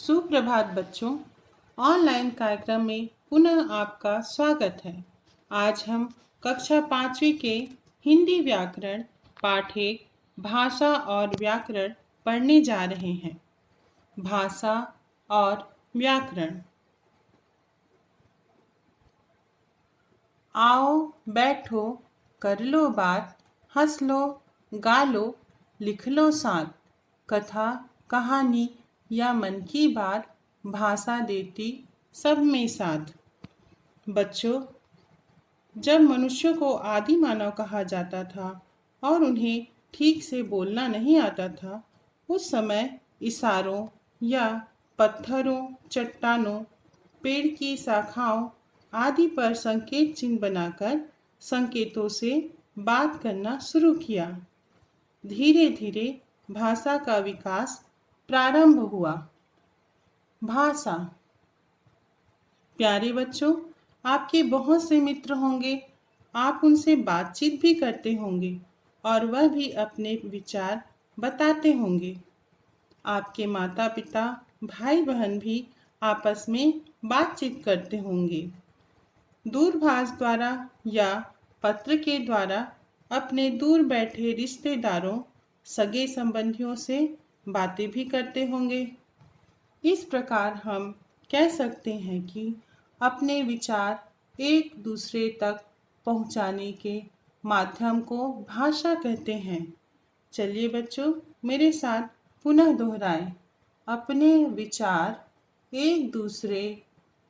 सुप्रभात बच्चों। ऑनलाइन कार्यक्रम में पुनः आपका स्वागत है। आज हम कक्षा 5वीं के हिंदी व्याकरण पाठ 1 भाषा और व्याकरण पढ़ने जा रहे हैं। भाषा और व्याकरण। आओ बैठो, कर लो बात, हंस लो, गा लो, लिख लो साथ। कथा कहानी या मन की बात, भाषा देती सब में साथ। बच्चों, जब मनुष्यों को आदि मानव कहा जाता था और उन्हें ठीक से बोलना नहीं आता था, उस समय इशारों या पत्थरों, चट्टानों, पेड़ की शाखाओं आदि पर संकेत चिन्ह बनाकर संकेतों से बात करना शुरू किया। धीरे धीरे भाषा का विकास प्रारंभ हुआ। भाषा। प्यारे बच्चों, आपके बहुत से मित्र होंगे, आप उनसे बातचीत भी करते होंगे और वह भी अपने विचार बताते होंगे। आपके माता पिता, भाई बहन भी आपस में बातचीत करते होंगे। दूरभाष द्वारा या पत्र के द्वारा अपने दूर बैठे रिश्तेदारों, सगे संबंधियों से बातें भी करते होंगे। इस प्रकार हम कह सकते हैं कि अपने विचार एक दूसरे तक पहुंचाने के माध्यम को भाषा कहते हैं। चलिए बच्चों, मेरे साथ पुनः दोहराएं। अपने विचार एक दूसरे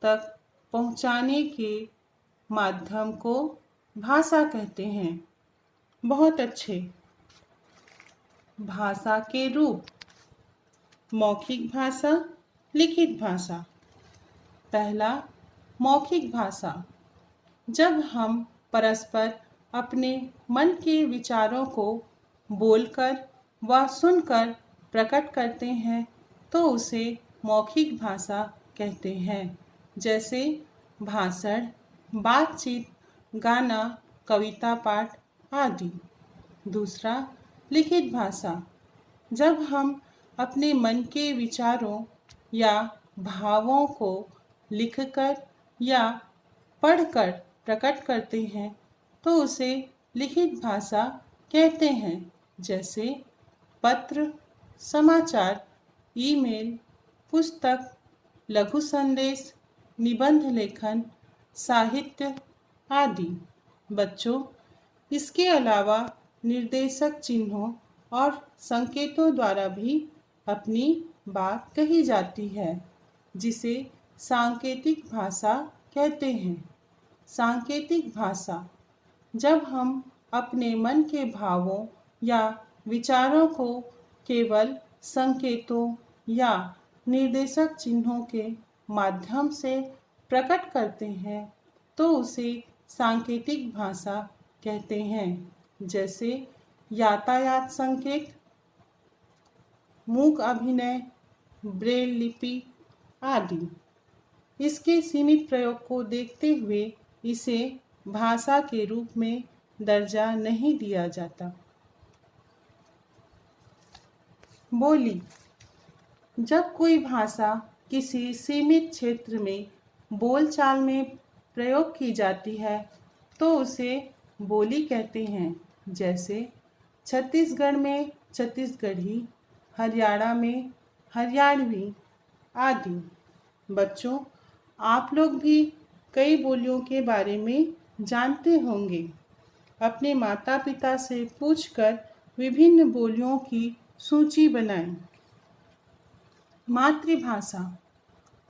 तक पहुंचाने के माध्यम को भाषा कहते हैं। बहुत अच्छे। भाषा के रूप। मौखिक भाषा, लिखित भाषा। पहला, मौखिक भाषा। जब हम परस्पर अपने मन के विचारों को बोलकर व सुनकर प्रकट करते हैं तो उसे मौखिक भाषा कहते हैं। जैसे भाषण, बातचीत, गाना, कविता पाठ आदि। दूसरा, लिखित भाषा। जब हम अपने मन के विचारों या भावों को लिखकर या पढ़कर प्रकट करते हैं तो उसे लिखित भाषा कहते हैं। जैसे पत्र, समाचार, ईमेल, पुस्तक, लघु संदेश, निबंध लेखन, साहित्य आदि। बच्चों, इसके अलावा निर्देशक चिन्हों और संकेतों द्वारा भी अपनी बात कही जाती है, जिसे सांकेतिक भाषा कहते हैं। सांकेतिक भाषा। जब हम अपने मन के भावों या विचारों को केवल संकेतों या निर्देशक चिन्हों के माध्यम से प्रकट करते हैं तो उसे सांकेतिक भाषा कहते हैं। जैसे यातायात संकेत, मूक अभिनय, ब्रेल लिपि आदि। इसके सीमित प्रयोग को देखते हुए इसे भाषा के रूप में दर्जा नहीं दिया जाता। बोली। जब कोई भाषा किसी सीमित क्षेत्र में बोलचाल में प्रयोग की जाती है तो उसे बोली कहते हैं। जैसे छत्तीसगढ़ में छत्तीसगढ़ी, हरियाणा में हरियाणवी आदि। बच्चों, आप लोग भी कई बोलियों के बारे में जानते होंगे। अपने माता पिता से पूछकर विभिन्न बोलियों की सूची बनाएं। मातृभाषा।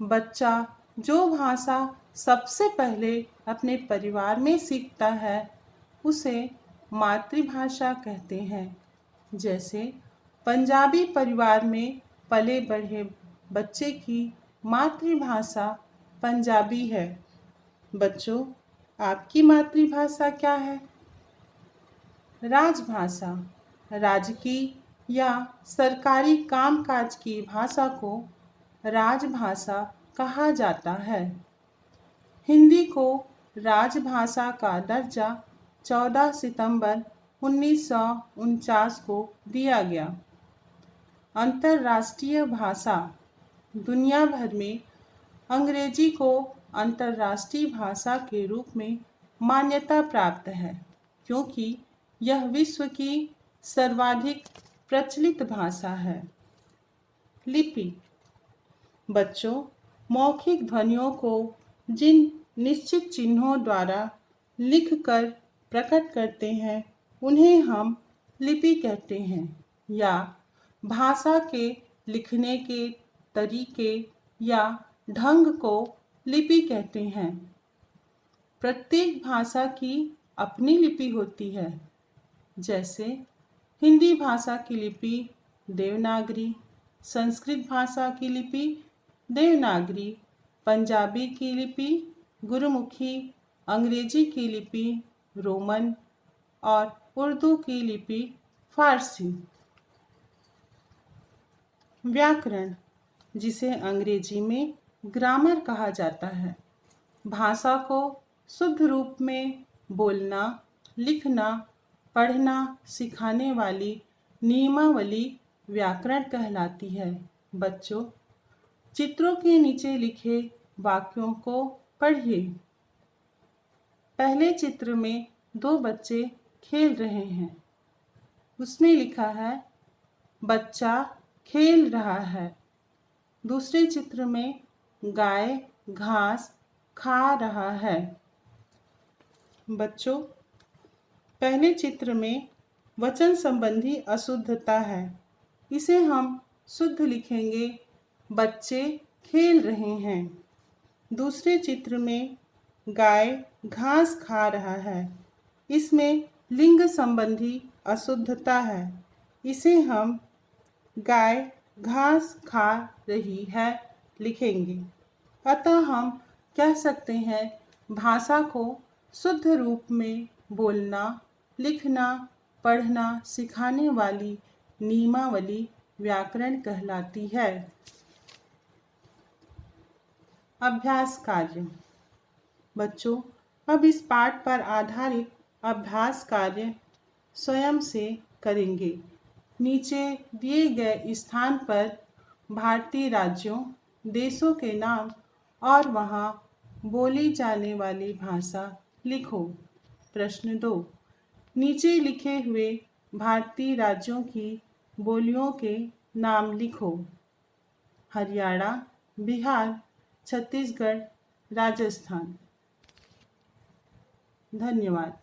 बच्चा जो भाषा सबसे पहले अपने परिवार में सीखता है उसे मातृभाषा कहते हैं। जैसे पंजाबी परिवार में पले बढ़े बच्चे की मातृभाषा पंजाबी है। बच्चों, आपकी मातृभाषा क्या है? राजभाषा। राजकीय या सरकारी कामकाज की भाषा को राजभाषा कहा जाता है। हिंदी को राजभाषा का दर्जा 14 सितंबर 1949 को दिया गया। अंतर्राष्ट्रीय भाषा। दुनिया भर में अंग्रेजी को अंतर्राष्ट्रीय भाषा के रूप में मान्यता प्राप्त है, क्योंकि यह विश्व की सर्वाधिक प्रचलित भाषा है। लिपि। बच्चों, मौखिक ध्वनियों को जिन निश्चित चिन्हों द्वारा लिखकर प्रकट करते हैं, उन्हें हम लिपि कहते हैं, या भाषा के लिखने के तरीके या ढंग को लिपि कहते हैं। प्रत्येक भाषा की अपनी लिपि होती है, जैसे हिंदी भाषा की लिपि देवनागरी, संस्कृत भाषा की लिपि देवनागरी, पंजाबी की लिपि गुरुमुखी, अंग्रेजी की लिपि रोमन और उर्दू की लिपि फारसी। व्याकरण, जिसे अंग्रेजी में ग्रामर कहा जाता है, भाषा को शुद्ध रूप में बोलना, लिखना, पढ़ना सिखाने वाली नियमावली व्याकरण कहलाती है। बच्चों, चित्रों के नीचे लिखे वाक्यों को पढ़िए। पहले चित्र में 2 बच्चे खेल रहे हैं। उसमें लिखा है बच्चा खेल रहा है। दूसरे चित्र में गाय घास खा रहा है। बच्चों, पहले चित्र में वचन संबंधी अशुद्धता है। इसे हम शुद्ध लिखेंगे, बच्चे खेल रहे हैं। दूसरे चित्र में गाय घास खा रहा है। इसमें लिंग संबंधी अशुद्धता है। इसे हम गाय घास खा रही है लिखेंगे। अतः हम कह सकते हैं भाषा को शुद्ध रूप में बोलना, लिखना, पढ़ना सिखाने वाली नियमावली व्याकरण कहलाती है। अभ्यास कार्य। बच्चों, अब इस पाठ पर आधारित अभ्यास कार्य स्वयं से करेंगे। नीचे दिए गए स्थान पर भारतीय राज्यों, देशों के नाम और वहाँ बोली जाने वाली भाषा लिखो। प्रश्न 2, नीचे लिखे हुए भारतीय राज्यों की बोलियों के नाम लिखो। हरियाणा, बिहार, छत्तीसगढ़, राजस्थान। धन्यवाद।